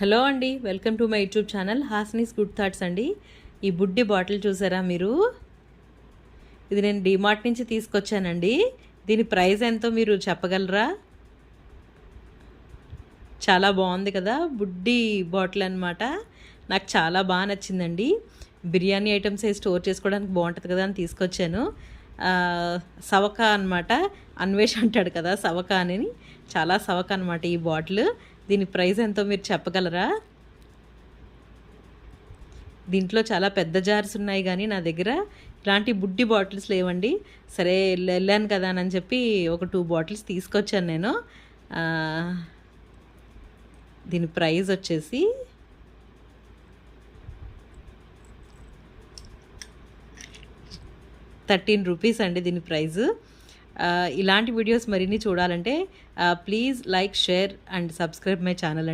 Hello అండి, welcome to my YouTube channel హాస్నీస్ good thoughts అండి. ఈ బుడ్డి బాటిల్ చూసారా మీరు? ఇది నేను డిమార్ట్ నుంచి తీసుకొచ్చానండి. దీని ప్రైస్ ఎంతో మీరు చెప్పగలరా? చాలా బాగుంది కదా, బుడ్డి బాటిల్ అనమాట. నాకు చాలా బాగా నచ్చిందండి. బిర్యానీ ఐటమ్స్ స్టోర్ చేసుకోవడానికి బాగుంటుంది కదా అని తీసుకొచ్చాను. సవక అనమాట, అన్వేష్ అంటాడు కదా సవక అని, చాలా సవక అనమాట ఈ బాటిల్. దీని ప్రైస్ ఎంతో మీరు చెప్పగలరా? దీంట్లో చాలా పెద్ద జార్స్ ఉన్నాయి కానీ నా దగ్గర ఇలాంటి బుడ్డి బాటిల్స్ లేవండి. సరే వెళ్ళాను కదా అని చెప్పి ఒక 2 బాటిల్స్ తీసుకొచ్చాను నేను. దీని ప్రైస్ వచ్చేసి ₹13 అండి దీని ప్రైజు. ఇలాంటి వీడియోస్ మరిన్ని చూడాలంటే please like, share and subscribe my channel.